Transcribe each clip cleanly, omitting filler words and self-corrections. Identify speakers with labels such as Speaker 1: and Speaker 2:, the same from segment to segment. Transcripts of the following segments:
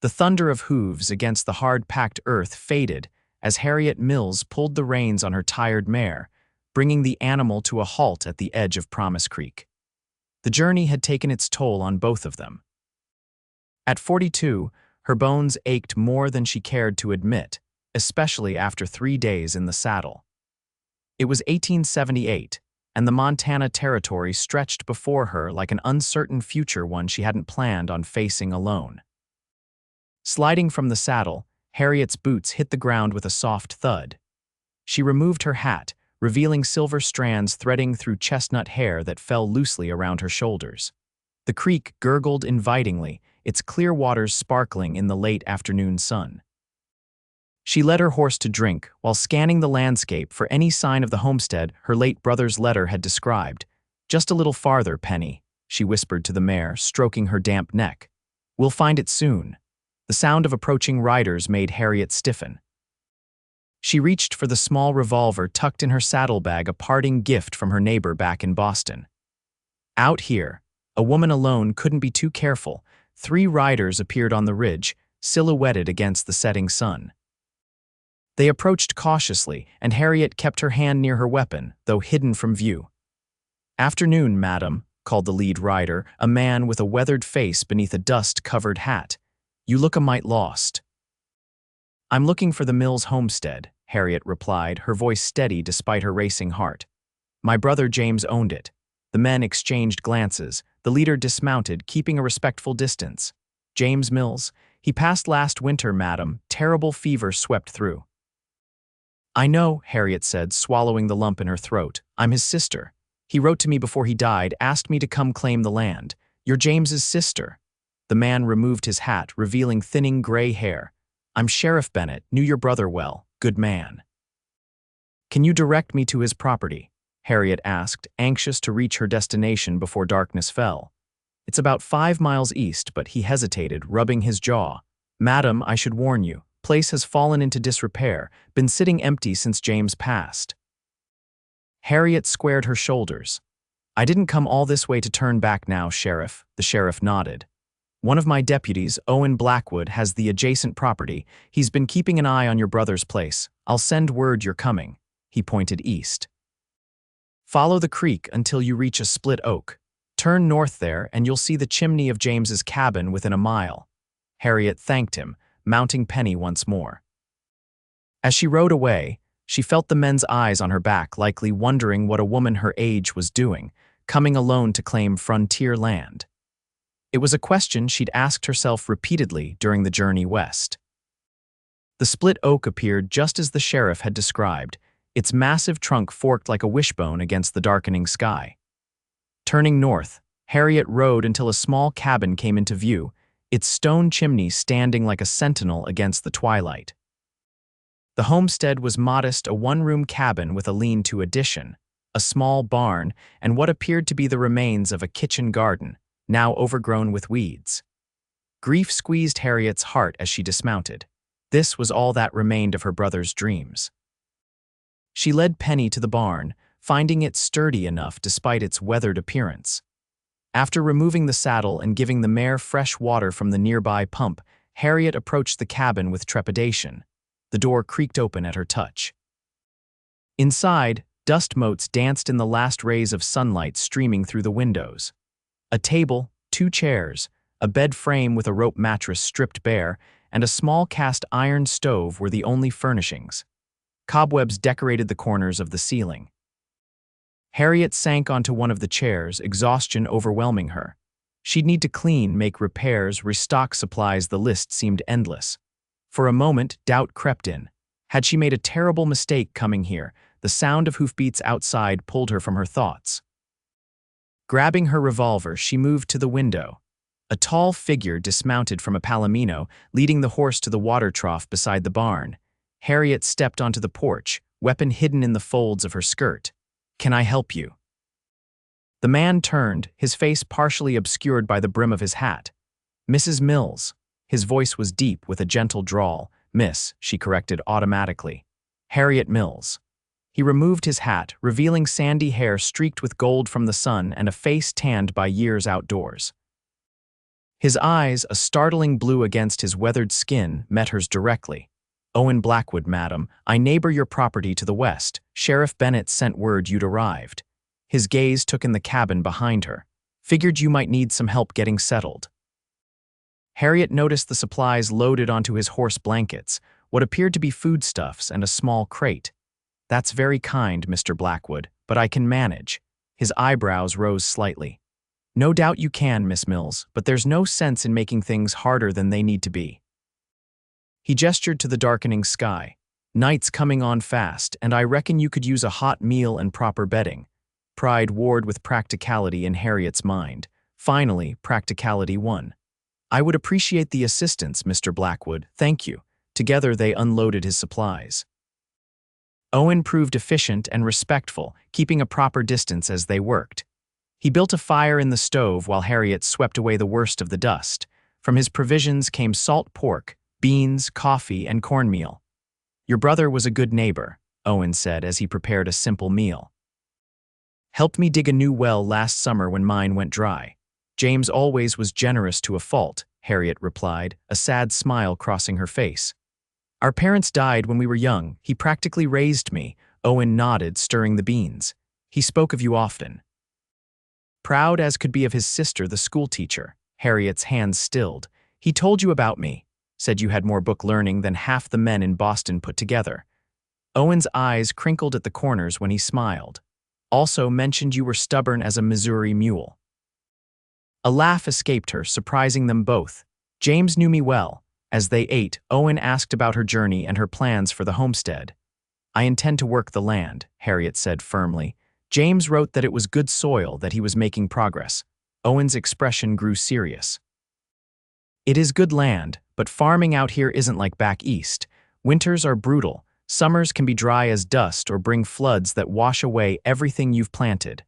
Speaker 1: The thunder of hooves against the hard-packed earth faded as Harriet Mills pulled the reins on her tired mare, bringing the animal to a halt at the edge of Promise Creek. The journey had taken its toll on both of them. At 42, her bones ached more than she cared to admit, especially after 3 days in the saddle. It was 1878, and the Montana Territory stretched before her like an uncertain future one she hadn't planned on facing alone. Sliding from the saddle, Harriet's boots hit the ground with a soft thud. She removed her hat, revealing silver strands threading through chestnut hair that fell loosely around her shoulders. The creek gurgled invitingly, its clear waters sparkling in the late afternoon sun. She led her horse to drink while scanning the landscape for any sign of the homestead her late brother's letter had described. "Just a little farther, Penny," she whispered to the mare, stroking her damp neck. "We'll find it soon." The sound of approaching riders made Harriet stiffen. She reached for the small revolver tucked in her saddlebag, a parting gift from her neighbor back in Boston. Out here, a woman alone couldn't be too careful. 3 riders appeared on the ridge, silhouetted against the setting sun. They approached cautiously, and Harriet kept her hand near her weapon, though hidden from view. "Afternoon, madam," called the lead rider, a man with a weathered face beneath a dust-covered hat. "You look a mite lost." "I'm looking for the Mills homestead," Harriet replied, her voice steady despite her racing heart. "My brother James owned it." The men exchanged glances. The leader dismounted, keeping a respectful distance. "James Mills? He passed last winter, madam. Terrible fever swept through." "I know," Harriet said, swallowing the lump in her throat. "I'm his sister. He wrote to me before he died, asked me to come claim the land. You're James's sister." The man removed his hat, revealing thinning gray hair. "I'm Sheriff Bennett, knew your brother well. Good man." "Can you direct me to his property?" Harriet asked, anxious to reach her destination before darkness fell. "It's about 5 miles east," but he hesitated, rubbing his jaw. "Madam, I should warn you. Place has fallen into disrepair, been sitting empty since James passed." Harriet squared her shoulders. "I didn't come all this way to turn back now, Sheriff." The sheriff nodded. "One of my deputies, Owen Blackwood, has the adjacent property. He's been keeping an eye on your brother's place. I'll send word you're coming." He pointed east. "Follow the creek until you reach a split oak. Turn north there and you'll see the chimney of James's cabin within a mile." Harriet thanked him, mounting Penny once more. As she rode away, she felt the men's eyes on her back, likely wondering what a woman her age was doing, coming alone to claim frontier land. It was a question she'd asked herself repeatedly during the journey west. The split oak appeared just as the sheriff had described, its massive trunk forked like a wishbone against the darkening sky. Turning north, Harriet rode until a small cabin came into view, its stone chimney standing like a sentinel against the twilight. The homestead was modest, a one-room cabin with a lean-to addition, a small barn, and what appeared to be the remains of a kitchen garden, now overgrown with weeds. Grief squeezed Harriet's heart as she dismounted. This was all that remained of her brother's dreams. She led Penny to the barn, finding it sturdy enough despite its weathered appearance. After removing the saddle and giving the mare fresh water from the nearby pump, Harriet approached the cabin with trepidation. The door creaked open at her touch. Inside, dust motes danced in the last rays of sunlight streaming through the windows. A table, 2 chairs, a bed frame with a rope mattress stripped bare, and a small cast iron stove were the only furnishings. Cobwebs decorated the corners of the ceiling. Harriet sank onto one of the chairs, exhaustion overwhelming her. She'd need to clean, make repairs, restock supplies. The list seemed endless. For a moment, doubt crept in. Had she made a terrible mistake coming here? The sound of hoofbeats outside pulled her from her thoughts. Grabbing her revolver, she moved to the window. A tall figure dismounted from a palomino, leading the horse to the water trough beside the barn. Harriet stepped onto the porch, weapon hidden in the folds of her skirt. "Can I help you?" The man turned, his face partially obscured by the brim of his hat. "Mrs. Mills." His voice was deep with a gentle drawl. "Miss," she corrected automatically. "Harriet Mills." He removed his hat, revealing sandy hair streaked with gold from the sun and a face tanned by years outdoors. His eyes, a startling blue against his weathered skin, met hers directly. "Owen Blackwood, madam, I neighbor your property to the west. Sheriff Bennett sent word you'd arrived." His gaze took in the cabin behind her. "Figured you might need some help getting settled." Harriet noticed the supplies loaded onto his horse blankets, what appeared to be foodstuffs and a small crate. "That's very kind, Mr. Blackwood, but I can manage." His eyebrows rose slightly. "No doubt you can, Miss Mills, but there's no sense in making things harder than they need to be." He gestured to the darkening sky. "Night's coming on fast, and I reckon you could use a hot meal and proper bedding." Pride warred with practicality in Harriet's mind. Finally, practicality won. "I would appreciate the assistance, Mr. Blackwood, thank you." Together they unloaded his supplies. Owen proved efficient and respectful, keeping a proper distance as they worked. He built a fire in the stove while Harriet swept away the worst of the dust. From his provisions came salt pork, beans, coffee, and cornmeal. "Your brother was a good neighbor," Owen said as he prepared a simple meal. "Helped me dig a new well last summer when mine went dry." "James always was generous to a fault," Harriet replied, a sad smile crossing her face. "Our parents died when we were young. He practically raised me." Owen nodded, stirring the beans. "He spoke of you often." Proud as could be of his sister, the schoolteacher. Harriet's hands stilled. "He told you about me. Said you had more book learning than half the men in Boston put together." Owen's eyes crinkled at the corners when he smiled. "Also mentioned you were stubborn as a Missouri mule." A laugh escaped her, surprising them both. "James knew me well." As they ate, Owen asked about her journey and her plans for the homestead. "I intend to work the land," Harriet said firmly. James wrote that it was good soil, that he was making progress. Owen's expression grew serious. "It is good land, but farming out here isn't like back east. Winters are brutal. Summers can be dry as dust or bring floods that wash away everything you've planted."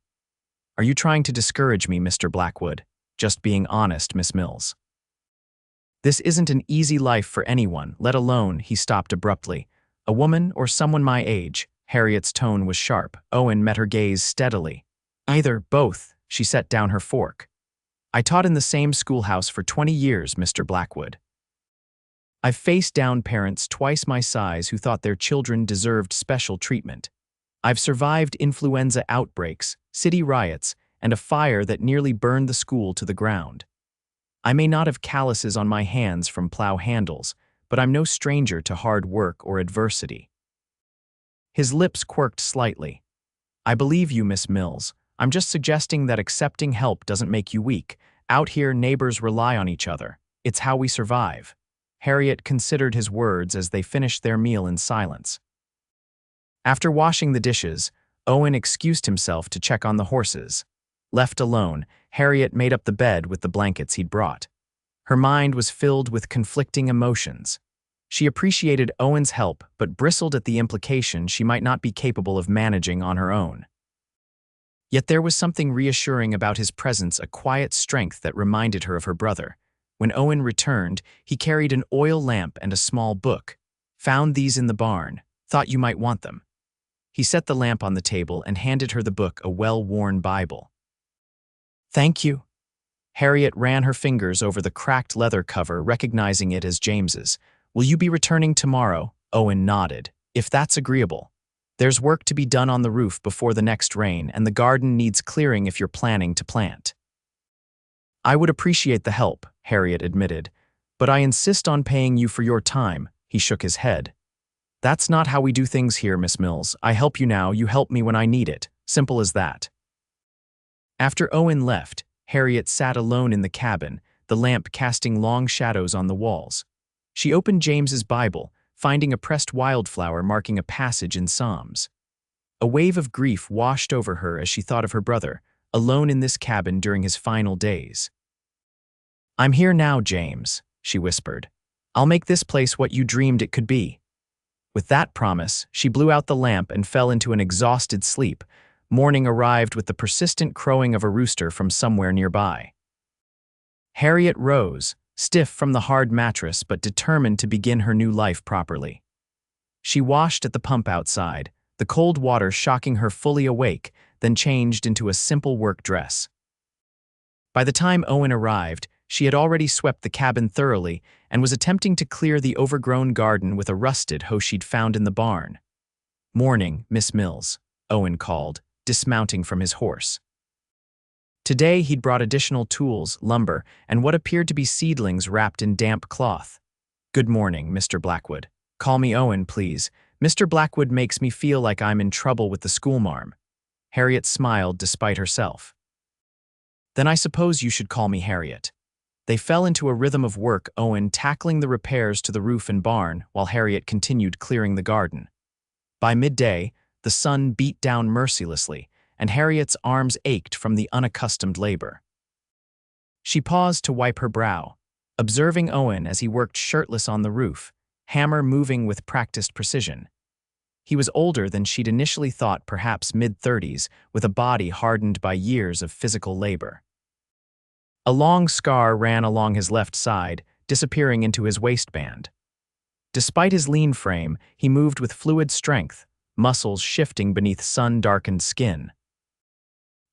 Speaker 1: "Are you trying to discourage me, Mr. Blackwood?" "Just being honest, Miss Mills." "This isn't an easy life for anyone, let alone," he stopped abruptly. "A woman or someone my age." Harriet's tone was sharp. Owen met her gaze steadily. "Either, both." She set down her fork. "I taught in the same schoolhouse for 20 years, Mr. Blackwood. I've faced down parents twice my size who thought their children deserved special treatment. I've survived influenza outbreaks, city riots, and a fire that nearly burned the school to the ground. I may not have calluses on my hands from plow handles, but I'm no stranger to hard work or adversity." His lips quirked slightly. "I believe you, Miss Mills. I'm just suggesting that accepting help doesn't make you weak. Out here, neighbors rely on each other. It's how we survive." Harriet considered his words as they finished their meal in silence. After washing the dishes, Owen excused himself to check on the horses. Left alone, Harriet made up the bed with the blankets he'd brought. Her mind was filled with conflicting emotions. She appreciated Owen's help, but bristled at the implication she might not be capable of managing on her own. Yet there was something reassuring about his presence, a quiet strength that reminded her of her brother. When Owen returned, he carried an oil lamp and a small book. "Found these in the barn. Thought you might want them." He set the lamp on the table and handed her the book, a well-worn Bible. "Thank you." Harriet ran her fingers over the cracked leather cover, recognizing it as James's. "Will you be returning tomorrow?" Owen nodded. "If that's agreeable. There's work to be done on the roof before the next rain, and the garden needs clearing if you're planning to plant." "I would appreciate the help," Harriet admitted, "but I insist on paying you for your time." He shook his head. "That's not how we do things here, Miss Mills. I help you now, you help me when I need it. Simple as that." After Owen left, Harriet sat alone in the cabin, the lamp casting long shadows on the walls. She opened James's Bible, finding a pressed wildflower marking a passage in Psalms. A wave of grief washed over her as she thought of her brother, alone in this cabin during his final days. "I'm here now, James," she whispered. "I'll make this place what you dreamed it could be." With that promise, she blew out the lamp and fell into an exhausted sleep. Morning arrived with the persistent crowing of a rooster from somewhere nearby. Harriet rose, stiff from the hard mattress but determined to begin her new life properly. She washed at the pump outside, the cold water shocking her fully awake, then changed into a simple work dress. By the time Owen arrived, She had already swept the cabin thoroughly and was attempting to clear the overgrown garden with a rusted hoe she'd found in the barn. "Morning, Miss Mills," Owen called, dismounting from his horse. Today he'd brought additional tools, lumber, and what appeared to be seedlings wrapped in damp cloth. "Good morning, Mr. Blackwood. Call me Owen, please. Mr. Blackwood makes me feel like I'm in trouble with the schoolmarm." Harriet smiled despite herself. "Then I suppose you should call me Harriet." They fell into a rhythm of work, Owen tackling the repairs to the roof and barn, while Harriet continued clearing the garden. By midday, the sun beat down mercilessly, and Harriet's arms ached from the unaccustomed labor. She paused to wipe her brow, observing Owen as he worked shirtless on the roof, hammer moving with practiced precision. He was older than she'd initially thought, perhaps mid-30s, with a body hardened by years of physical labor. A long scar ran along his left side, disappearing into his waistband. Despite his lean frame, he moved with fluid strength, muscles shifting beneath sun-darkened skin.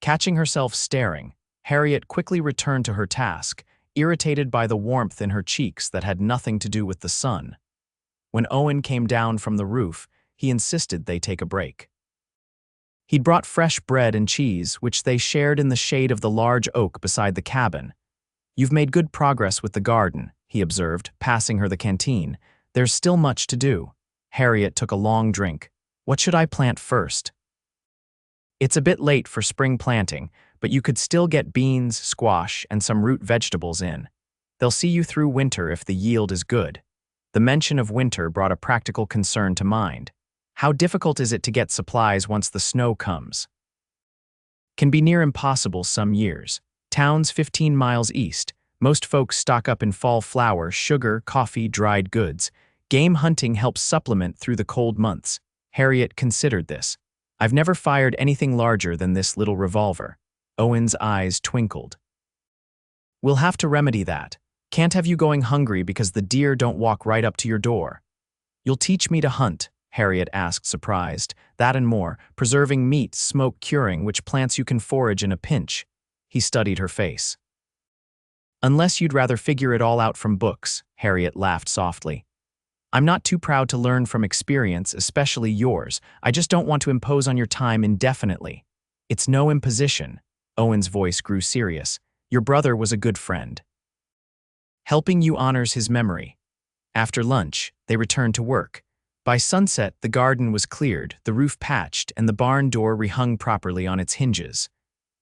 Speaker 1: Catching herself staring, Harriet quickly returned to her task, irritated by the warmth in her cheeks that had nothing to do with the sun. When Owen came down from the roof, he insisted they take a break. He'd brought fresh bread and cheese, which they shared in the shade of the large oak beside the cabin. "You've made good progress with the garden," he observed, passing her the canteen. "There's still much to do." Harriet took a long drink. "What should I plant first?" "It's a bit late for spring planting, but you could still get beans, squash, and some root vegetables in. They'll see you through winter if the yield is good." The mention of winter brought a practical concern to mind. How difficult is it to get supplies once the snow comes? Can be near impossible some years. Towns 15 miles east, most folks stock up in fall flour, sugar, coffee, dried goods. Game hunting helps supplement through the cold months. Harriet considered this. "I've never fired anything larger than this little revolver." Owen's eyes twinkled. "We'll have to remedy that. Can't have you going hungry because the deer don't walk right up to your door." "You'll teach me to hunt?" Harriet asked, surprised. "That and more, preserving meat, smoke curing, which plants you can forage in a pinch." He studied her face. "Unless you'd rather figure it all out from books," Harriet laughed softly. "I'm not too proud to learn from experience, especially yours. I just don't want to impose on your time indefinitely." "It's no imposition." Owen's voice grew serious. "Your brother was a good friend. Helping you honors his memory." After lunch, they returned to work. By sunset, the garden was cleared, the roof patched, and the barn door rehung properly on its hinges.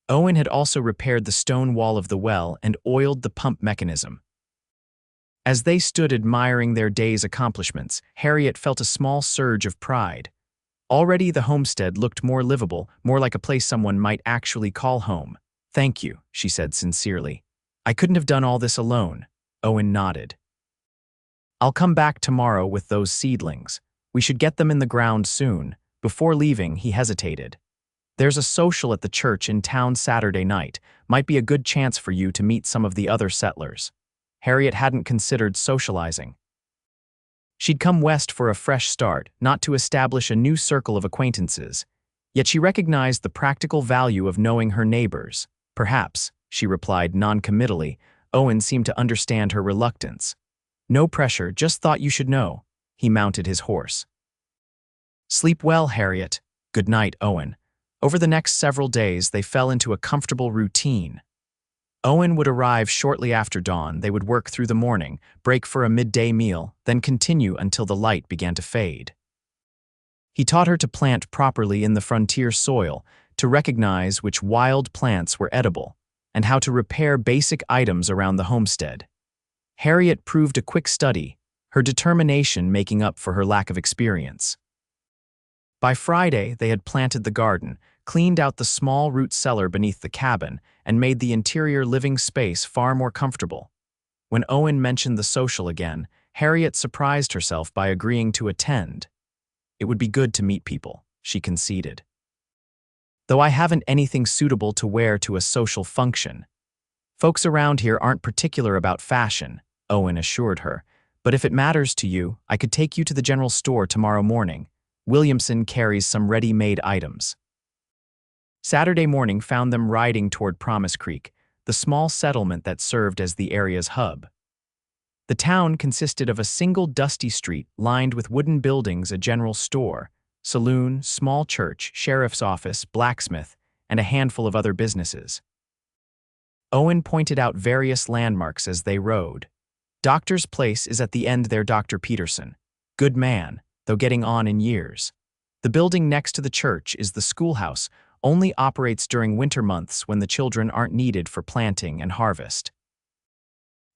Speaker 1: Owen had also repaired the stone wall of the well and oiled the pump mechanism. As they stood admiring their day's accomplishments, Harriet felt a small surge of pride. Already the homestead looked more livable, more like a place someone might actually call home. "Thank you," she said sincerely. "I couldn't have done all this alone." Owen nodded. "I'll come back tomorrow with those seedlings. We should get them in the ground soon." Before leaving, he hesitated. "There's a social at the church in town Saturday night. Might be a good chance for you to meet some of the other settlers." Harriet hadn't considered socializing. She'd come west for a fresh start, not to establish a new circle of acquaintances. Yet she recognized the practical value of knowing her neighbors. "Perhaps," she replied non-committally. Owen seemed to understand her reluctance. "No pressure, just thought you should know." He mounted his horse. "Sleep well, Harriet." "Good night, Owen." Over the next several days, they fell into a comfortable routine. Owen would arrive shortly after dawn. They would work through the morning, break for a midday meal, then continue until the light began to fade. He taught her to plant properly in the frontier soil, to recognize which wild plants were edible, and how to repair basic items around the homestead. Harriet proved a quick study, her determination making up for her lack of experience. By Friday, they had planted the garden, cleaned out the small root cellar beneath the cabin, and made the interior living space far more comfortable. When Owen mentioned the social again, Harriet surprised herself by agreeing to attend. "It would be good to meet people," she conceded. "Though I haven't anything suitable to wear to a social function." "Folks around here aren't particular about fashion," Owen assured her. "But if it matters to you, I could take you to the general store tomorrow morning. Williamson carries some ready-made items." Saturday morning found them riding toward Promise Creek. the small settlement that served as the area's hub. The town consisted of a single dusty street lined with wooden buildings, a general store, saloon, small church, sheriff's office, blacksmith, and a handful of other businesses. Owen pointed out various landmarks as they rode. Doctor's place is at the end there, Dr. Peterson. Good man, though getting on in years. The building next to the church is the schoolhouse, only operates during winter months when the children aren't needed for planting and harvest.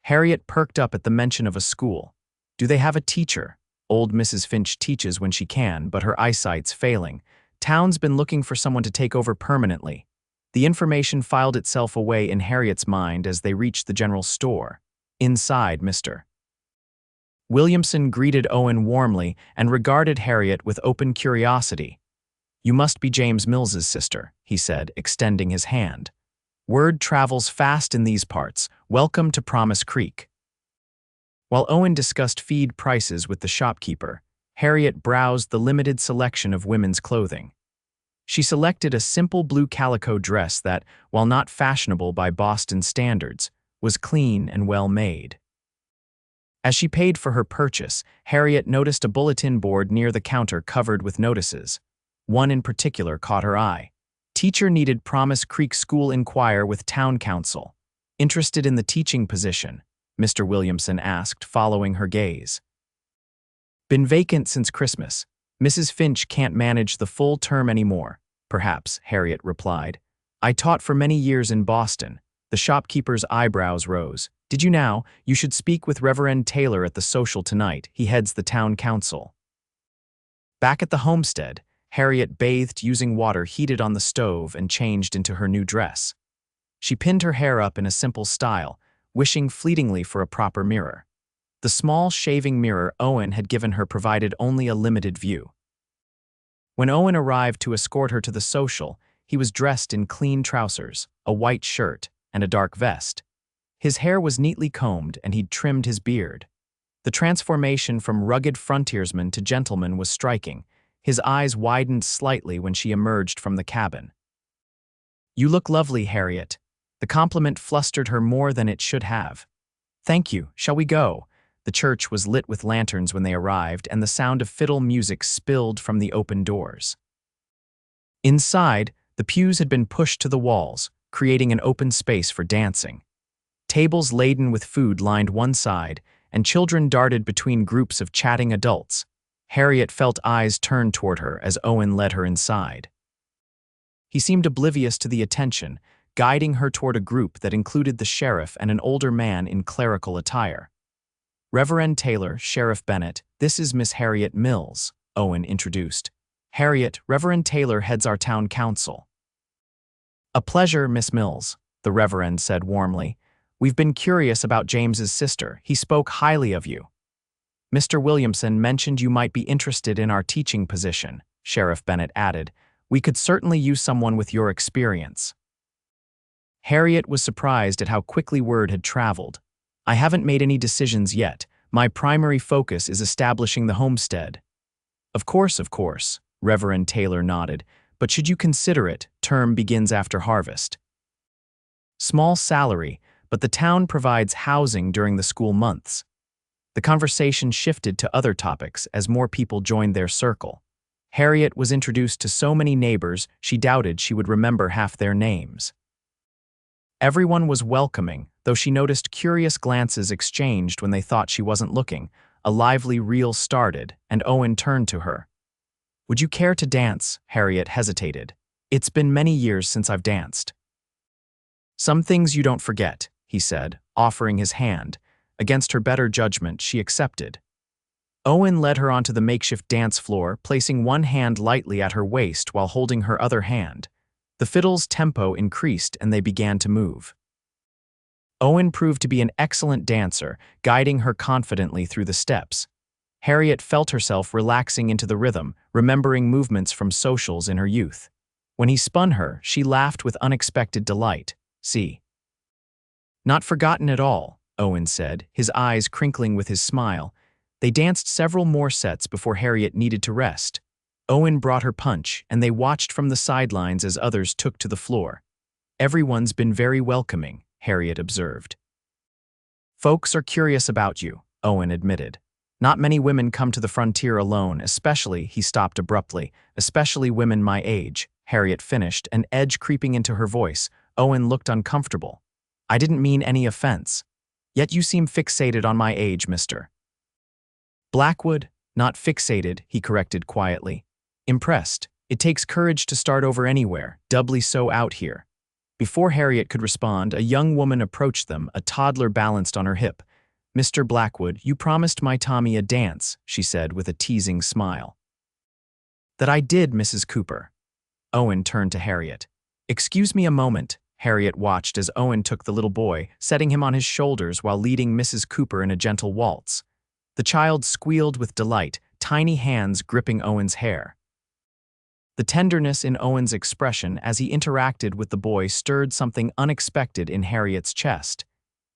Speaker 1: Harriet perked up at the mention of a school. Do they have a teacher? Old Mrs. Finch teaches when she can, but her eyesight's failing. Town's been looking for someone to take over permanently. The information filed itself away in Harriet's mind as they reached the general store. Inside, Mr. Williamson greeted Owen warmly and regarded Harriet with open curiosity. You must be James Mills's sister, he said, extending his hand. Word travels fast in these parts. Welcome to Promise Creek. While Owen discussed feed prices with the shopkeeper, Harriet browsed the limited selection of women's clothing. She selected a simple blue calico dress that, while not fashionable by Boston standards, was clean and well made. As she paid for her purchase, Harriet noticed a bulletin board near the counter covered with notices. One in particular caught her eye. Teacher needed, Promise Creek School inquire with Town Council. Interested in the teaching position? Mr. Williamson asked, following her gaze. Been vacant since Christmas. Mrs. Finch can't manage the full term anymore. Perhaps, Harriet replied. I taught for many years in Boston. The shopkeeper's eyebrows rose. Did you now? You should speak with Reverend Taylor at the social tonight. He heads the town council. Back at the homestead, Harriet bathed using water heated on the stove and changed into her new dress. She pinned her hair up in a simple style, wishing fleetingly for a proper mirror. The small shaving mirror Owen had given her provided only a limited view. When Owen arrived to escort her to the social, he was dressed in clean trousers, a white shirt, and a dark vest. His hair was neatly combed and he'd trimmed his beard. The transformation from rugged frontiersman to gentleman was striking. His eyes widened slightly when she emerged from the cabin. You look lovely, Harriet. The compliment flustered her more than it should have. Thank you. Shall we go? The church was lit with lanterns when they arrived, and the sound of fiddle music spilled from the open doors. Inside, the pews had been pushed to the walls, creating an open space for dancing. Tables laden with food lined one side, and children darted between groups of chatting adults. Harriet felt eyes turn toward her as Owen led her inside. He seemed oblivious to the attention, guiding her toward a group that included the sheriff and an older man in clerical attire. Reverend Taylor, Sheriff Bennett, this is Miss Harriet Mills, Owen introduced. Harriet, Reverend Taylor heads our town council. A pleasure, Miss Mills, the Reverend said warmly. We've been curious about James's sister. He spoke highly of you. Mr. Williamson mentioned you might be interested in our teaching position, Sheriff Bennett added. We could certainly use someone with your experience. Harriet was surprised at how quickly word had traveled. I haven't made any decisions yet. My primary focus is establishing the homestead. Of course, Reverend Taylor nodded. But should you consider it, term begins after harvest. Small salary, but the town provides housing during the school months. The conversation shifted to other topics as more people joined their circle. Harriet was introduced to so many neighbors she doubted she would remember half their names. Everyone was welcoming, though she noticed curious glances exchanged when they thought she wasn't looking. A lively reel started, and Owen turned to her. Would you care to dance? Harriet hesitated. It's been many years since I've danced. Some things you don't forget, he said, offering his hand. Against her better judgment, she accepted. Owen led her onto the makeshift dance floor, placing one hand lightly at her waist while holding her other hand. The fiddle's tempo increased and they began to move. Owen proved to be an excellent dancer, guiding her confidently through the steps. Harriet felt herself relaxing into the rhythm, remembering movements from socials in her youth. When he spun her, she laughed with unexpected delight. See. Not forgotten at all, Owen said, his eyes crinkling with his smile. They danced several more sets before Harriet needed to rest. Owen brought her punch, and they watched from the sidelines as others took to the floor. Everyone's been very welcoming, Harriet observed. Folks are curious about you, Owen admitted. Not many women come to the frontier alone, especially, he stopped abruptly, especially women my age, Harriet finished, an edge creeping into her voice. Owen looked uncomfortable. I didn't mean any offense. Yet you seem fixated on my age, Mr. Blackwood, not fixated, he corrected quietly. Impressed. It takes courage to start over anywhere, doubly so out here. Before Harriet could respond, a young woman approached them, a toddler balanced on her hip. Mr. Blackwood, you promised my Tommy a dance, she said with a teasing smile. That I did, Mrs. Cooper. Owen turned to Harriet. Excuse me a moment. Harriet watched as Owen took the little boy, setting him on his shoulders while leading Mrs. Cooper in a gentle waltz. The child squealed with delight, tiny hands gripping Owen's hair. The tenderness in Owen's expression as he interacted with the boy stirred something unexpected in Harriet's chest.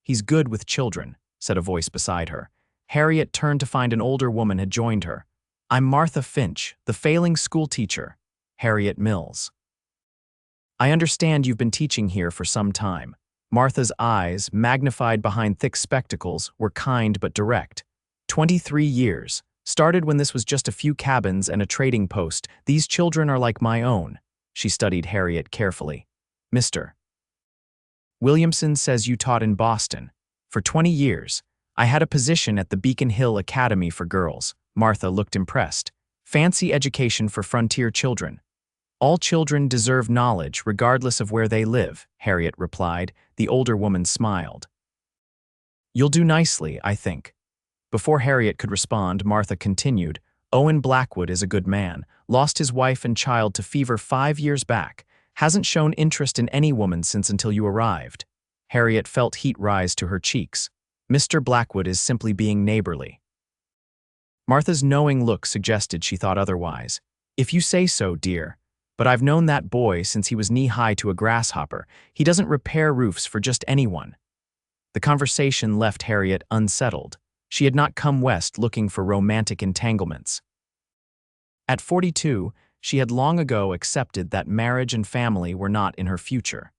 Speaker 1: He's good with children, said a voice beside her. Harriet turned to find an older woman had joined her. I'm Martha Finch, the failing schoolteacher, Harriet Mills. I understand you've been teaching here for some time. Martha's eyes, magnified behind thick spectacles, were kind but direct. 23 years. Started when this was just a few cabins and a trading post. These children are like my own. She studied Harriet carefully. Mr. Williamson says you taught in Boston. For 20 years. I had a position at the Beacon Hill Academy for Girls. Martha looked impressed. Fancy education for frontier children. All children deserve knowledge regardless of where they live, Harriet replied. The older woman smiled. You'll do nicely, I think. Before Harriet could respond, Martha continued, Owen Blackwood is a good man, lost his wife and child to fever 5 years back, hasn't shown interest in any woman since until you arrived. Harriet felt heat rise to her cheeks. Mr. Blackwood is simply being neighborly. Martha's knowing look suggested she thought otherwise. If you say so, dear. But I've known that boy since he was knee-high to a grasshopper. He doesn't repair roofs for just anyone. The conversation left Harriet unsettled. She had not come west looking for romantic entanglements. At 42, she had long ago accepted that marriage and family were not in her future.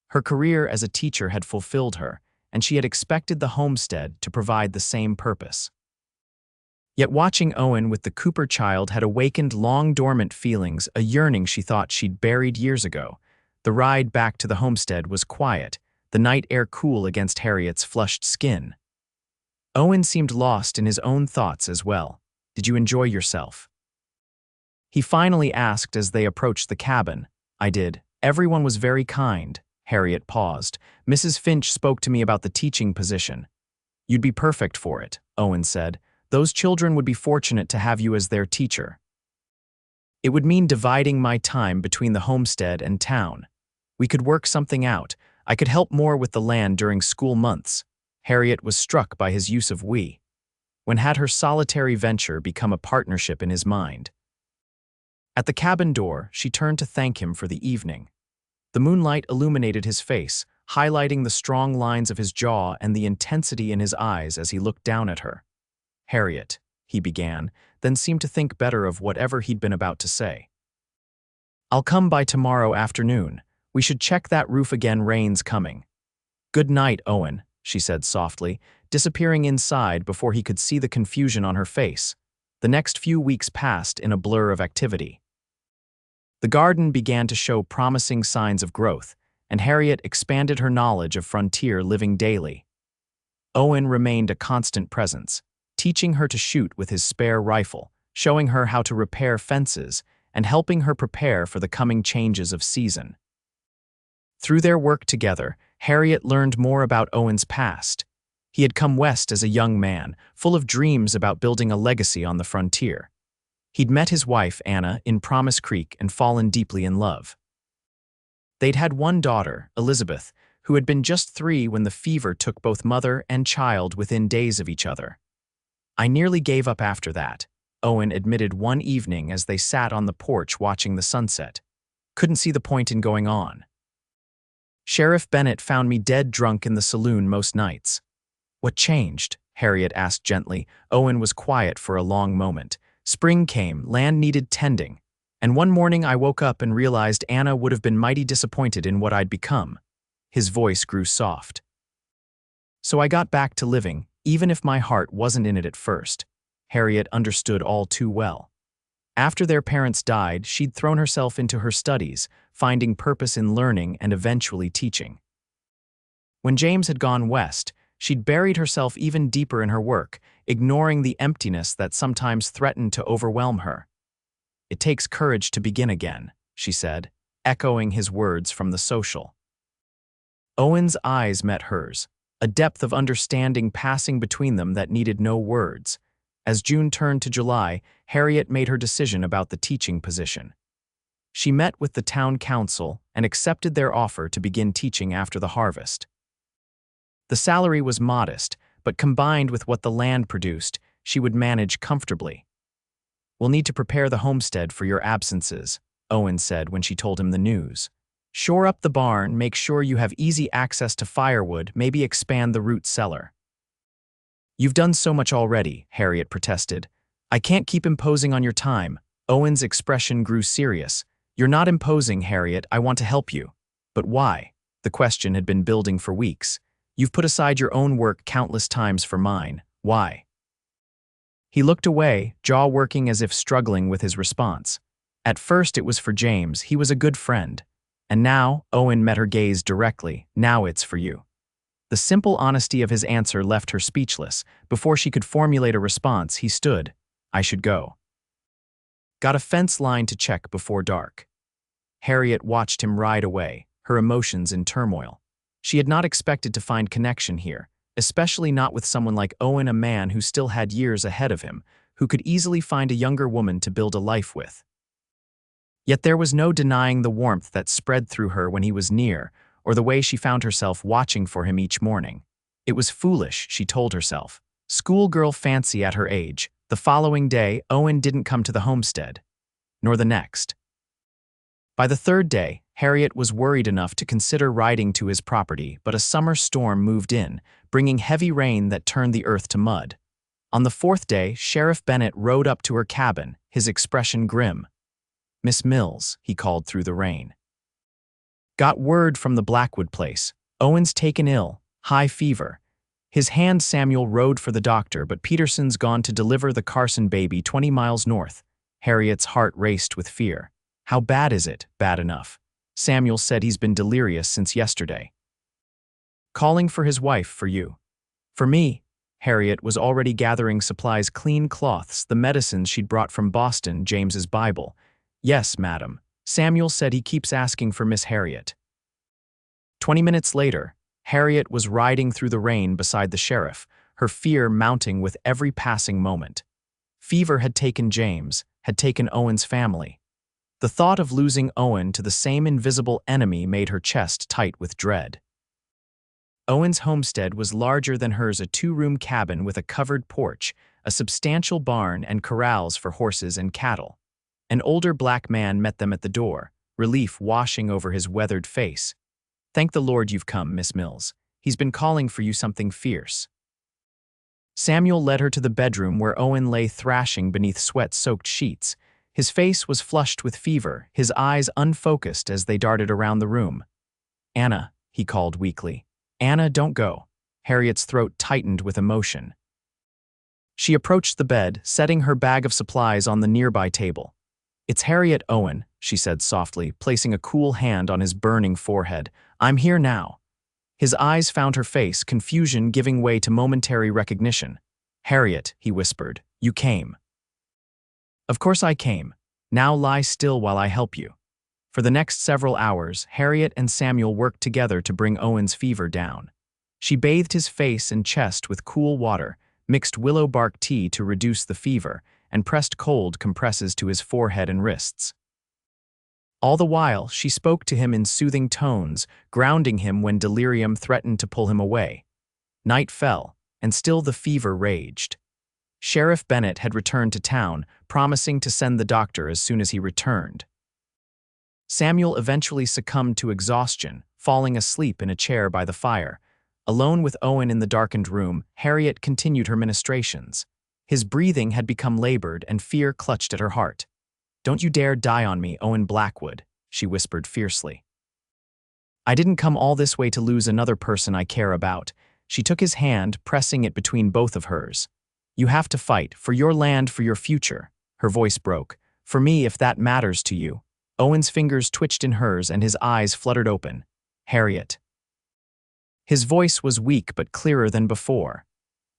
Speaker 1: Her career as a teacher had fulfilled her, and she had expected the homestead to provide the same purpose. Yet watching Owen with the Cooper child had awakened long-dormant feelings, a yearning she thought she'd buried years ago. The ride back to the homestead was quiet, the night air cool against Harriet's flushed skin. Owen seemed lost in his own thoughts as well. Did you enjoy yourself? He finally asked as they approached the cabin. I did. Everyone was very kind. Harriet paused. Mrs. Finch spoke to me about the teaching position. You'd be perfect for it, Owen said. Those children would be fortunate to have you as their teacher. It would mean dividing my time between the homestead and town. We could work something out. I could help more with the land during school months. Harriet was struck by his use of we. When had her solitary venture become a partnership in his mind? At the cabin door, she turned to thank him for the evening. The moonlight illuminated his face, highlighting the strong lines of his jaw and the intensity in his eyes as he looked down at her. Harriet, he began, then seemed to think better of whatever he'd been about to say. I'll come by tomorrow afternoon. We should check that roof again, rain's coming. Good night, Owen, she said softly, disappearing inside before he could see the confusion on her face. The next few weeks passed in a blur of activity. The garden began to show promising signs of growth, and Harriet expanded her knowledge of frontier living daily. Owen remained a constant presence, teaching her to shoot with his spare rifle, showing her how to repair fences, and helping her prepare for the coming changes of season. Through their work together, Harriet learned more about Owen's past. He had come west as a young man, full of dreams about building a legacy on the frontier. He'd met his wife, Anna, in Promise Creek and fallen deeply in love. They'd had one daughter, Elizabeth, who had been just 3 when the fever took both mother and child within days of each other. I nearly gave up after that, Owen admitted one evening as they sat on the porch watching the sunset. Couldn't see the point in going on. Sheriff Bennett found me dead drunk in the saloon most nights. What changed? Harriet asked gently. Owen was quiet for a long moment. Spring came, land needed tending, and one morning I woke up and realized Anna would have been mighty disappointed in what I'd become. His voice grew soft. So I got back to living, even if my heart wasn't in it at first. Harriet understood all too well. After their parents died, she'd thrown herself into her studies, finding purpose in learning and eventually teaching. When James had gone west, she'd buried herself even deeper in her work, ignoring the emptiness that sometimes threatened to overwhelm her. "It takes courage to begin again," she said, echoing his words from the social. Owen's eyes met hers, a depth of understanding passing between them that needed no words. As June turned to July, Harriet made her decision about the teaching position. She met with the town council and accepted their offer to begin teaching after the harvest. The salary was modest, but combined with what the land produced, she would manage comfortably. "We'll need to prepare the homestead for your absences," Owen said when she told him the news. "Shore up the barn, make sure you have easy access to firewood, maybe expand the root cellar." "You've done so much already," Harriet protested. "I can't keep imposing on your time." Owen's expression grew serious. "You're not imposing, Harriet. I want to help you." "But why?" The question had been building for weeks. "You've put aside your own work countless times for mine. Why?" He looked away, jaw working as if struggling with his response. At first it was for James. He was a good friend. And now, Owen met her gaze directly. "Now it's for you." The simple honesty of his answer left her speechless. Before she could formulate a response, he stood. "I should go. Got a fence line to check before dark." Harriet watched him ride away, her emotions in turmoil. She had not expected to find connection here, especially not with someone like Owen, a man who still had years ahead of him, who could easily find a younger woman to build a life with. Yet there was no denying the warmth that spread through her when he was near, or the way she found herself watching for him each morning. It was foolish, she told herself. Schoolgirl fancy at her age. The following day, Owen didn't come to the homestead, nor the next. By the third day, Harriet was worried enough to consider riding to his property, but a summer storm moved in, bringing heavy rain that turned the earth to mud. On the fourth day, Sheriff Bennett rode up to her cabin, his expression grim. "Miss Mills," he called through the rain. "Got word from the Blackwood place. Owen's taken ill, high fever." His hand Samuel rode for the doctor, but Peterson's gone to deliver the Carson baby 20 miles north. Harriet's heart raced with fear. "How bad is it?" "Bad enough. Samuel said he's been delirious since yesterday. Calling for his wife, for you." "For me?" Harriet was already gathering supplies, clean cloths, the medicines she'd brought from Boston, James's Bible. "Yes, madam. Samuel said he keeps asking for Miss Harriet." 20 minutes later, Harriet was riding through the rain beside the sheriff, her fear mounting with every passing moment. Fever had taken James, had taken Owen's family. The thought of losing Owen to the same invisible enemy made her chest tight with dread. Owen's homestead was larger than hers, a 2-room cabin with a covered porch, a substantial barn and corrals for horses and cattle. An older black man met them at the door, relief washing over his weathered face. "Thank the Lord you've come, Miss Mills. He's been calling for you something fierce." Samuel led her to the bedroom where Owen lay thrashing beneath sweat-soaked sheets. His face was flushed with fever, his eyes unfocused as they darted around the room. "Anna," he called weakly. "Anna, don't go." Harriet's throat tightened with emotion. She approached the bed, setting her bag of supplies on the nearby table. "It's Harriet, Owen," she said softly, placing a cool hand on his burning forehead. "I'm here now." His eyes found her face, confusion giving way to momentary recognition. "Harriet," he whispered, "you came." "Of course I came. Now lie still while I help you." For the next several hours, Harriet and Samuel worked together to bring Owen's fever down. She bathed his face and chest with cool water, mixed willow bark tea to reduce the fever, and pressed cold compresses to his forehead and wrists. All the while, she spoke to him in soothing tones, grounding him when delirium threatened to pull him away. Night fell, and still the fever raged. Sheriff Bennett had returned to town, promising to send the doctor as soon as he returned. Samuel eventually succumbed to exhaustion, falling asleep in a chair by the fire. Alone with Owen in the darkened room, Harriet continued her ministrations. His breathing had become labored and fear clutched at her heart. "Don't you dare die on me, Owen Blackwood," she whispered fiercely. I didn't come all this way to lose another person I care about. She took his hand, pressing it between both of hers. You have to fight, for your land, for your future. Her voice broke. For me, if that matters to you. Owen's fingers twitched in hers and his eyes fluttered open. Harriet. His voice was weak but clearer than before.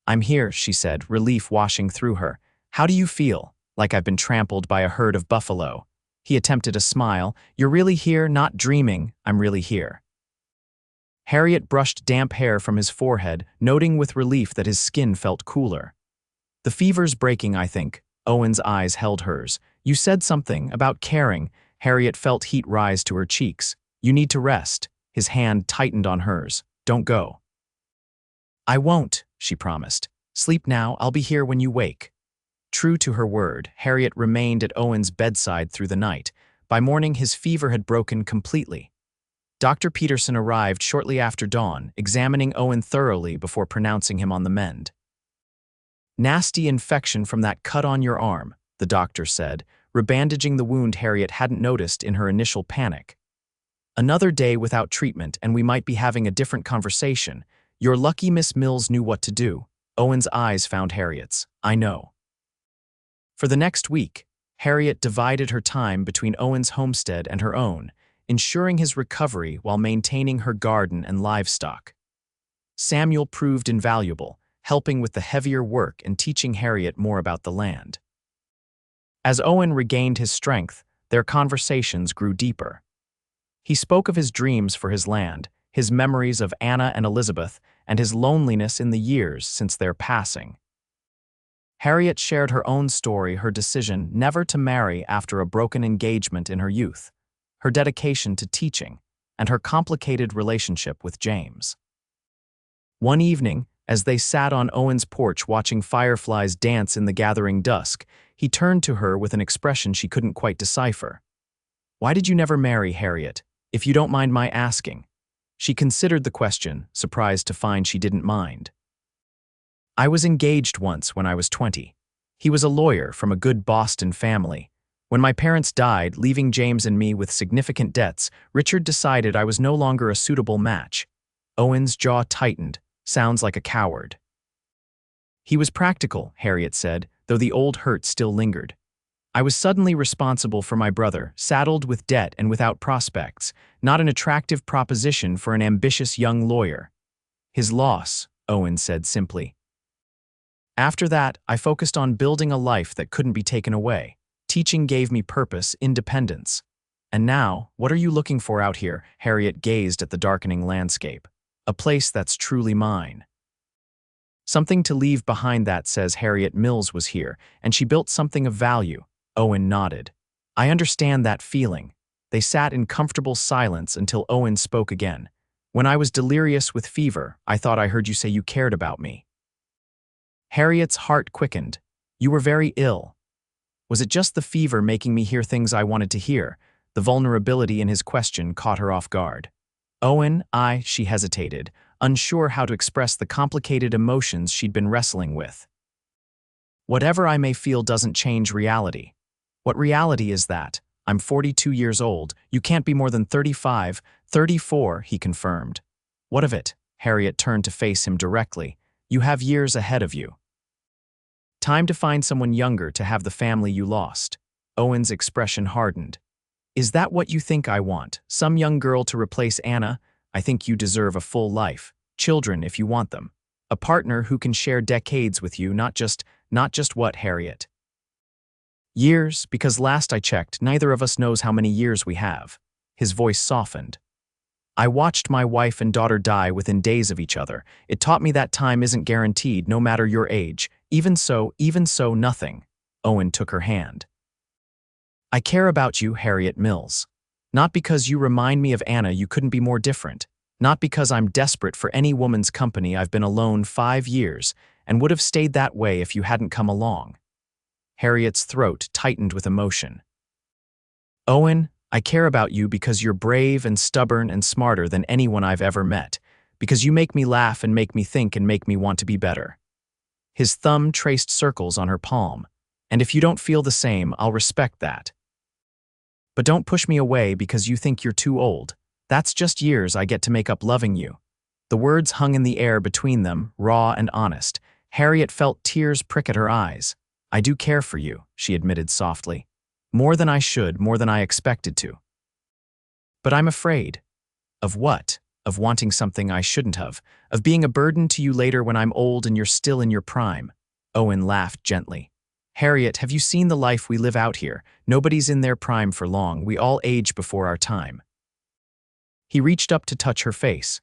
Speaker 1: I'm here, she said, relief washing through her. How do you feel? Like I've been trampled by a herd of buffalo. He attempted a smile. You're really here, not dreaming. I'm really here. Harriet brushed damp hair from his forehead, noting with relief that his skin felt cooler. The fever's breaking, I think. Owen's eyes held hers. You said something about caring. Harriet felt heat rise to her cheeks. You need to rest. His hand tightened on hers. Don't go. I won't, she promised. Sleep now, I'll be here when you wake. True to her word, Harriet remained at Owen's bedside through the night. By morning, his fever had broken completely. Dr. Peterson arrived shortly after dawn, examining Owen thoroughly before pronouncing him on the mend. Nasty infection from that cut on your arm, the doctor said, rebandaging the wound Harriet hadn't noticed in her initial panic. Another day without treatment and we might be having a different conversation. You're lucky Miss Mills knew what to do. Owen's eyes found Harriet's. I know. For the next week, Harriet divided her time between Owen's homestead and her own, ensuring his recovery while maintaining her garden and livestock. Samuel proved invaluable, helping with the heavier work and teaching Harriet more about the land. As Owen regained his strength, their conversations grew deeper. He spoke of his dreams for his land, his memories of Anna and Elizabeth, and his loneliness in the years since their passing. Harriet shared her own story, her decision never to marry after a broken engagement in her youth, her dedication to teaching, and her complicated relationship with James. One evening, as they sat on Owen's porch watching fireflies dance in the gathering dusk, he turned to her with an expression she couldn't quite decipher. Why did you never marry, Harriet, if you don't mind my asking? She considered the question, surprised to find she didn't mind. I was engaged once when I was 20. He was a lawyer from a good Boston family. When my parents died, leaving James and me with significant debts, Richard decided I was no longer a suitable match. Owen's jaw tightened. Sounds like a coward. He was practical, Harriet said, though the old hurt still lingered. I was suddenly responsible for my brother, saddled with debt and without prospects, not an attractive proposition for an ambitious young lawyer. His loss, Owen said simply. After that, I focused on building a life that couldn't be taken away. Teaching gave me purpose, independence. And now, what are you looking for out here? Harriet gazed at the darkening landscape. A place that's truly mine. Something to leave behind that says Harriet Mills was here, and she built something of value. Owen nodded. I understand that feeling. They sat in comfortable silence until Owen spoke again. When I was delirious with fever, I thought I heard you say you cared about me. Harriet's heart quickened. You were very ill. Was it just the fever making me hear things I wanted to hear? The vulnerability in his question caught her off guard. Owen, she hesitated, unsure how to express the complicated emotions she'd been wrestling with. Whatever I may feel doesn't change reality. What reality is that? I'm 42 years old. You can't be more than 35, 34, he confirmed. What of it? Harriet turned to face him directly. You have years ahead of you. Time to find someone younger to have the family you lost. Owen's expression hardened. Is that what you think I want? Some young girl to replace Anna? I think you deserve a full life. Children if you want them. A partner who can share decades with you, not just what, Harriet? Years, because last I checked, neither of us knows how many years we have. His voice softened. I watched my wife and daughter die within days of each other. It taught me that time isn't guaranteed, no matter your age. Even so, nothing. Owen took her hand. I care about you, Harriet Mills. Not because you remind me of Anna, you couldn't be more different. Not because I'm desperate for any woman's company. I've been alone 5 years, and would have stayed that way if you hadn't come along. Harriet's throat tightened with emotion. Owen, I care about you because you're brave and stubborn and smarter than anyone I've ever met, because you make me laugh and make me think and make me want to be better. His thumb traced circles on her palm, and if you don't feel the same, I'll respect that. But don't push me away because you think you're too old. That's just years I get to make up loving you." The words hung in the air between them, raw and honest. Harriet felt tears prick at her eyes. "I do care for you," she admitted softly. "More than I should, more than I expected to. But I'm afraid." "Of what?" "Of wanting something I shouldn't have. Of being a burden to you later when I'm old and you're still in your prime." Owen laughed gently. "Harriet, have you seen the life we live out here? Nobody's in their prime for long. We all age before our time." He reached up to touch her face.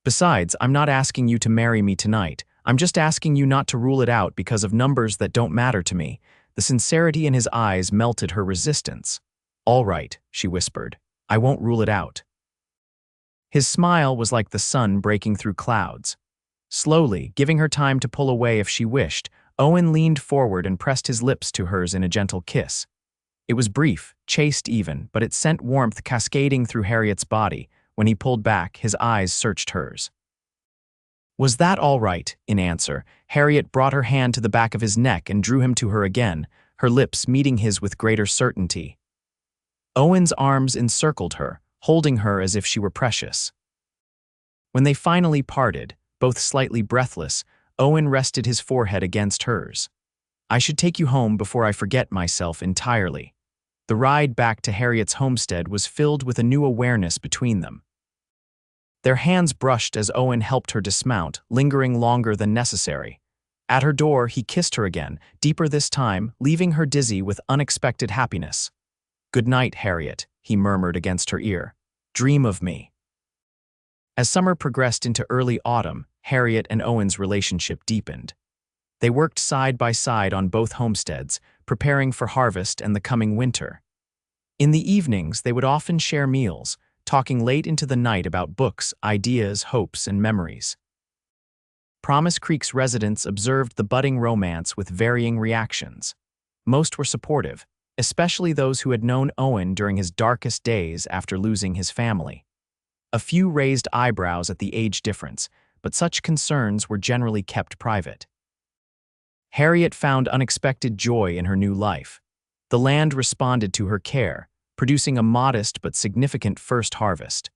Speaker 1: "Besides, I'm not asking you to marry me tonight. I'm just asking you not to rule it out because of numbers that don't matter to me." The sincerity in his eyes melted her resistance. "All right," she whispered. "I won't rule it out." His smile was like the sun breaking through clouds. Slowly, giving her time to pull away if she wished, Owen leaned forward and pressed his lips to hers in a gentle kiss. It was brief, chaste even, but it sent warmth cascading through Harriet's body. When he pulled back, his eyes searched hers. "Was that all right?" In answer, Harriet brought her hand to the back of his neck and drew him to her again, her lips meeting his with greater certainty. Owen's arms encircled her, holding her as if she were precious. When they finally parted, both slightly breathless, Owen rested his forehead against hers. "I should take you home before I forget myself entirely." The ride back to Harriet's homestead was filled with a new awareness between them. Their hands brushed as Owen helped her dismount, lingering longer than necessary. At her door, he kissed her again, deeper this time, leaving her dizzy with unexpected happiness. "Good night, Harriet," he murmured against her ear. "Dream of me." As summer progressed into early autumn, Harriet and Owen's relationship deepened. They worked side by side on both homesteads, preparing for harvest and the coming winter. In the evenings, they would often share meals, talking late into the night about books, ideas, hopes, and memories. Promise Creek's residents observed the budding romance with varying reactions. Most were supportive, especially those who had known Owen during his darkest days after losing his family. A few raised eyebrows at the age difference, but such concerns were generally kept private. Harriet found unexpected joy in her new life. The land responded to her care, producing a modest but significant first harvest.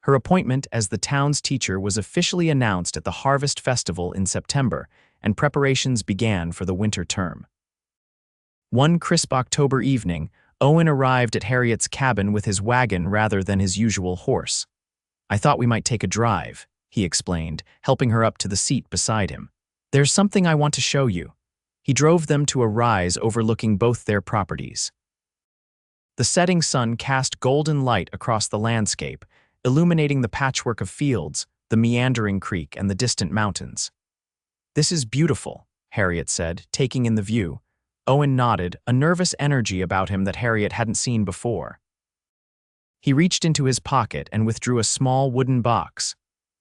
Speaker 1: Her appointment as the town's teacher was officially announced at the Harvest Festival in September, and preparations began for the winter term. One crisp October evening, Owen arrived at Harriet's cabin with his wagon rather than his usual horse. "I thought we might take a drive," he explained, helping her up to the seat beside him. "There's something I want to show you." He drove them to a rise overlooking both their properties. The setting sun cast golden light across the landscape, illuminating the patchwork of fields, the meandering creek, and the distant mountains. "This is beautiful," Harriet said, taking in the view. Owen nodded, a nervous energy about him that Harriet hadn't seen before. He reached into his pocket and withdrew a small wooden box.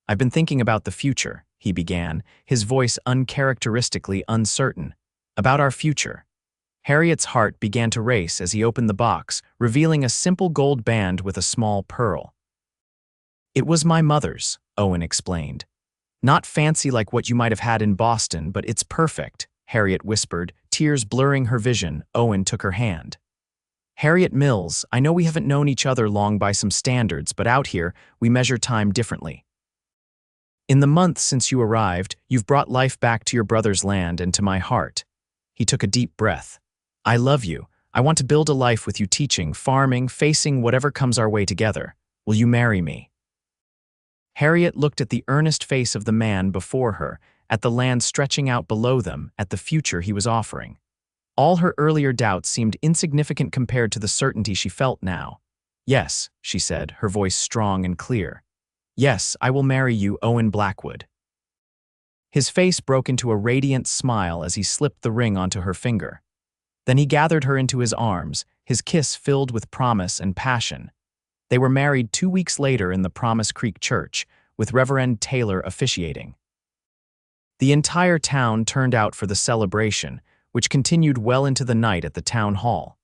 Speaker 1: "I've been thinking about the future," he began, his voice uncharacteristically uncertain. "About our future." Harriet's heart began to race as he opened the box, revealing a simple gold band with a small pearl. "It was my mother's," Owen explained. "Not fancy like what you might have had in Boston, but it's perfect," Harriet whispered, tears blurring her vision. Owen took her hand. "Harriet Mills, I know we haven't known each other long by some standards, but out here, we measure time differently. In the months since you arrived, you've brought life back to your brother's land and to my heart." He took a deep breath. "I love you. I want to build a life with you teaching, farming, facing whatever comes our way together. Will you marry me?" Harriet looked at the earnest face of the man before her, at the land stretching out below them, at the future he was offering. All her earlier doubts seemed insignificant compared to the certainty she felt now. "Yes," she said, her voice strong and clear. "Yes, I will marry you, Owen Blackwood." His face broke into a radiant smile as he slipped the ring onto her finger. Then he gathered her into his arms, his kiss filled with promise and passion. They were married 2 weeks later in the Promise Creek Church, with Reverend Taylor officiating. The entire town turned out for the celebration, which continued well into the night at the town hall.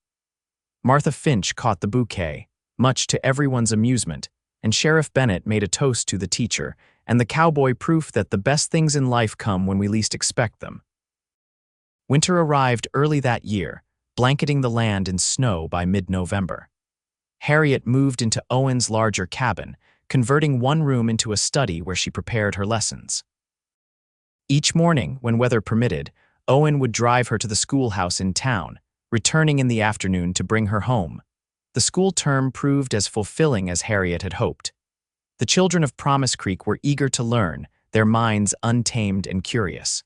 Speaker 1: Martha Finch caught the bouquet, much to everyone's amusement, and Sheriff Bennett made a toast to the teacher, and the cowboy proof that the best things in life come when we least expect them. Winter arrived early that year, blanketing the land in snow by mid-November. Harriet moved into Owen's larger cabin, converting one room into a study where she prepared her lessons. Each morning, when weather permitted, Owen would drive her to the schoolhouse in town, returning in the afternoon to bring her home. The school term proved as fulfilling as Harriet had hoped. The children of Promise Creek were eager to learn, their minds untamed and curious.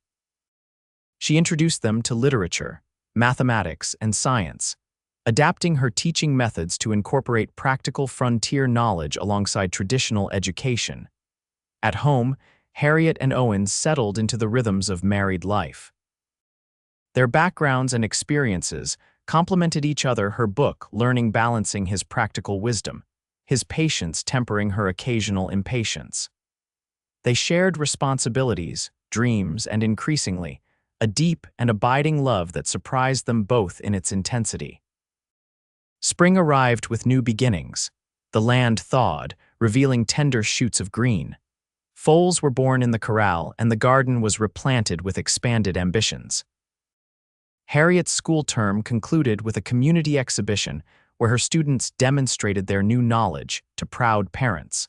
Speaker 1: She introduced them to literature, mathematics, and science, adapting her teaching methods to incorporate practical frontier knowledge alongside traditional education. At home, Harriet and Owen settled into the rhythms of married life. Their backgrounds and experiences complemented each other. Her book, Learning, balancing his practical wisdom, his patience tempering her occasional impatience. They shared responsibilities, dreams, and increasingly, a deep and abiding love that surprised them both in its intensity. Spring arrived with new beginnings. The land thawed, revealing tender shoots of green. Foals were born in the corral, and the garden was replanted with expanded ambitions. Harriet's school term concluded with a community exhibition where her students demonstrated their new knowledge to proud parents.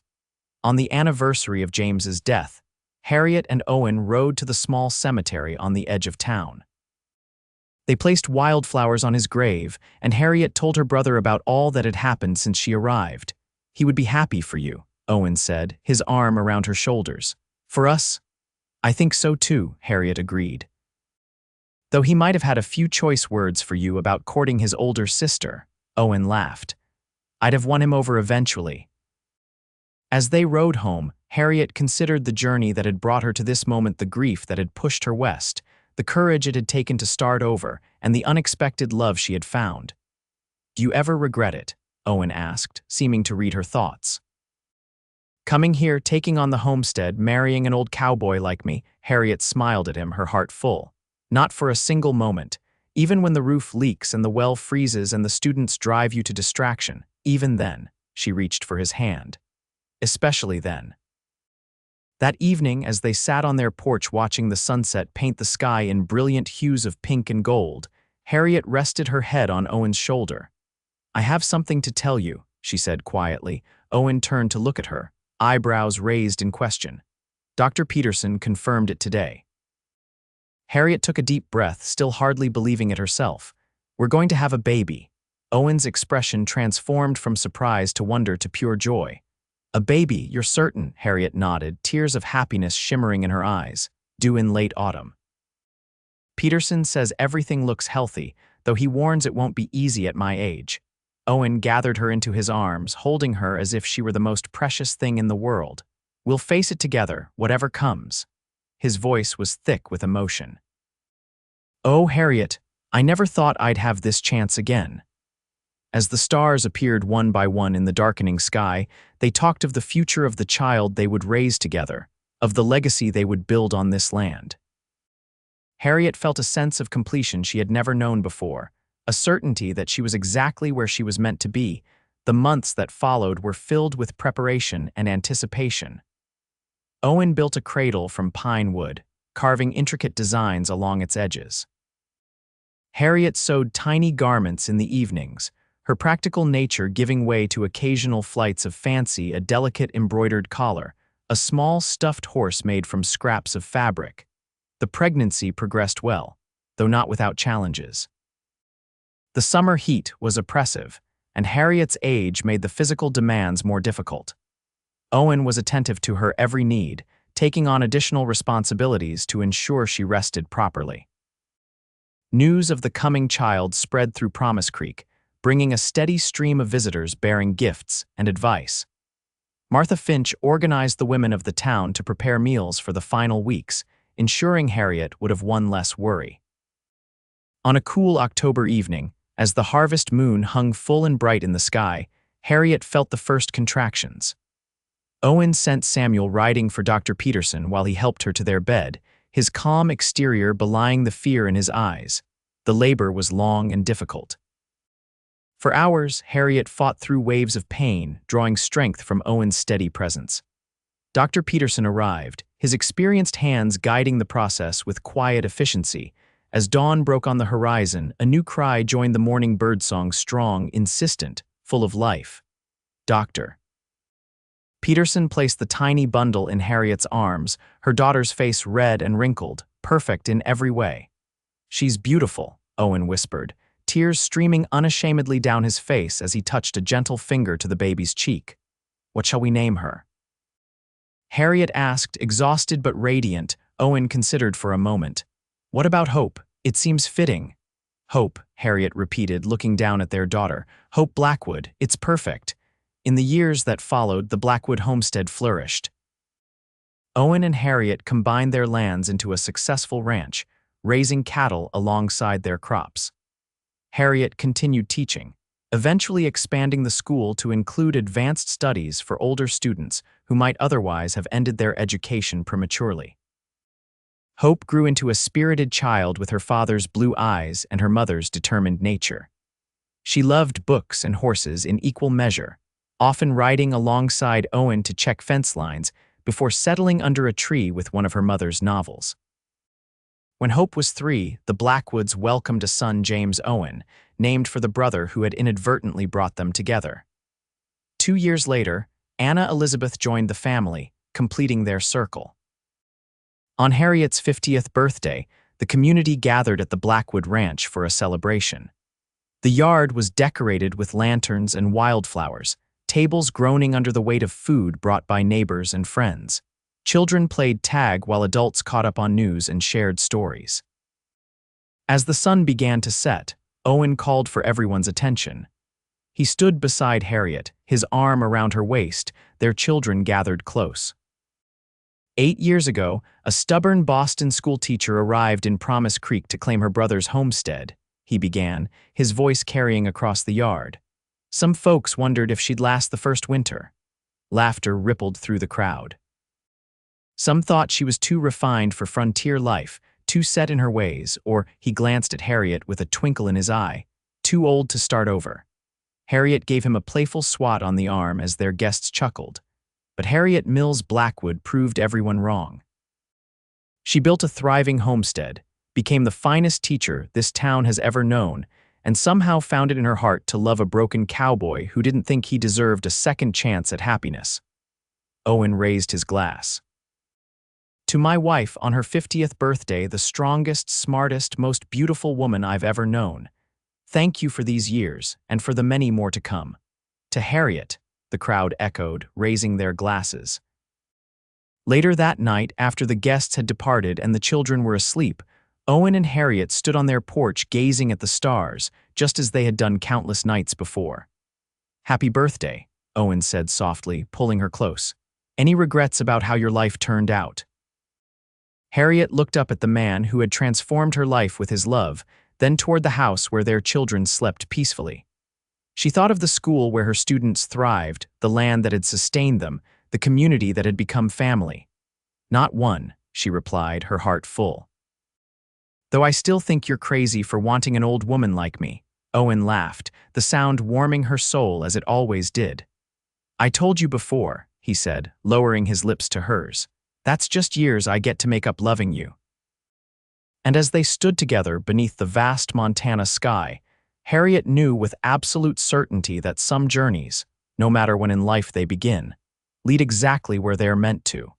Speaker 1: On the anniversary of James's death, Harriet and Owen rode to the small cemetery on the edge of town. They placed wildflowers on his grave, and Harriet told her brother about all that had happened since she arrived. "He would be happy for you," Owen said, his arm around her shoulders. "For us?" "I think so too," Harriet agreed. "Though he might have had a few choice words for you about courting his older sister," Owen laughed. "I'd have won him over eventually." As they rode home, Harriet considered the journey that had brought her to this moment, the grief that had pushed her west, the courage it had taken to start over, and the unexpected love she had found. "Do you ever regret it?" Owen asked, seeming to read her thoughts. "Coming here, taking on the homestead, marrying an old cowboy like me," Harriet smiled at him, her heart full. "Not for a single moment. Even when the roof leaks and the well freezes and the students drive you to distraction, even then," she reached for his hand. "Especially then." That evening, as they sat on their porch watching the sunset paint the sky in brilliant hues of pink and gold, Harriet rested her head on Owen's shoulder. "I have something to tell you," she said quietly. Owen turned to look at her, eyebrows raised in question. "Dr. Peterson confirmed it today." Harriet took a deep breath, still hardly believing it herself. "We're going to have a baby." Owen's expression transformed from surprise to wonder to pure joy. "A baby, you're certain?" Harriet nodded, tears of happiness shimmering in her eyes. "Due in late autumn." "Peterson says everything looks healthy, though he warns it won't be easy at my age." Owen gathered her into his arms, holding her as if she were the most precious thing in the world. "We'll face it together, whatever comes." His voice was thick with emotion. "Oh, Harriet, I never thought I'd have this chance again." As the stars appeared one by one in the darkening sky, they talked of the future of the child they would raise together, of the legacy they would build on this land. Harriet felt a sense of completion she had never known before, a certainty that she was exactly where she was meant to be. The months that followed were filled with preparation and anticipation. Owen built a cradle from pine wood, carving intricate designs along its edges. Harriet sewed tiny garments in the evenings, her practical nature giving way to occasional flights of fancy, a delicate embroidered collar, a small stuffed horse made from scraps of fabric. The pregnancy progressed well, though not without challenges. The summer heat was oppressive, and Harriet's age made the physical demands more difficult. Owen was attentive to her every need, taking on additional responsibilities to ensure she rested properly. News of the coming child spread through Promise Creek, bringing a steady stream of visitors bearing gifts and advice. Martha Finch organized the women of the town to prepare meals for the final weeks, ensuring Harriet would have one less worry. On a cool October evening, as the harvest moon hung full and bright in the sky, Harriet felt the first contractions. Owen sent Samuel riding for Dr. Peterson while he helped her to their bed, his calm exterior belying the fear in his eyes. The labor was long and difficult. For hours, Harriet fought through waves of pain, drawing strength from Owen's steady presence. Dr. Peterson arrived, his experienced hands guiding the process with quiet efficiency. As dawn broke on the horizon, a new cry joined the morning birdsong, strong, insistent, full of life. "Doctor." Peterson placed the tiny bundle in Harriet's arms, her daughter's face red and wrinkled, perfect in every way. "She's beautiful," Owen whispered, tears streaming unashamedly down his face as he touched a gentle finger to the baby's cheek. "What shall we name her?" Harriet asked, exhausted but radiant. Owen considered for a moment. "What about Hope? It seems fitting." "Hope," Harriet repeated, looking down at their daughter. "Hope Blackwood, it's perfect." In the years that followed, the Blackwood homestead flourished. Owen and Harriet combined their lands into a successful ranch, raising cattle alongside their crops. Harriet continued teaching, eventually expanding the school to include advanced studies for older students who might otherwise have ended their education prematurely. Hope grew into a spirited child with her father's blue eyes and her mother's determined nature. She loved books and horses in equal measure, often riding alongside Owen to check fence lines before settling under a tree with one of her mother's novels. When Hope was 3, the Blackwoods welcomed a son, James Owen, named for the brother who had inadvertently brought them together. 2 years later, Anna Elizabeth joined the family, completing their circle. On Harriet's 50th birthday, the community gathered at the Blackwood Ranch for a celebration. The yard was decorated with lanterns and wildflowers, tables groaning under the weight of food brought by neighbors and friends. Children played tag while adults caught up on news and shared stories. As the sun began to set, Owen called for everyone's attention. He stood beside Harriet, his arm around her waist, their children gathered close. 8 years ago, a stubborn Boston schoolteacher arrived in Promise Creek to claim her brother's homestead, he began, his voice carrying across the yard. Some folks wondered if she'd last the first winter. Laughter rippled through the crowd. Some thought she was too refined for frontier life, too set in her ways, or, he glanced at Harriet with a twinkle in his eye, too old to start over. Harriet gave him a playful swat on the arm as their guests chuckled. But Harriet Mills Blackwood proved everyone wrong. She built a thriving homestead, became the finest teacher this town has ever known, and somehow found it in her heart to love a broken cowboy who didn't think he deserved a second chance at happiness. Owen raised his glass. "To my wife on her 50th birthday, the strongest, smartest, most beautiful woman I've ever known. Thank you for these years, and for the many more to come. To Harriet," the crowd echoed, raising their glasses. Later that night, after the guests had departed and the children were asleep, Owen and Harriet stood on their porch gazing at the stars, just as they had done countless nights before. "Happy birthday," Owen said softly, pulling her close. "Any regrets about how your life turned out?" Harriet looked up at the man who had transformed her life with his love, then toward the house where their children slept peacefully. She thought of the school where her students thrived, the land that had sustained them, the community that had become family. "Not one," she replied, her heart full. "Though I still think you're crazy for wanting an old woman like me," Owen laughed, the sound warming her soul as it always did. "I told you before," he said, lowering his lips to hers. "That's just years I get to make up loving you." And as they stood together beneath the vast Montana sky, Harriet knew with absolute certainty that some journeys, no matter when in life they begin, lead exactly where they're meant to.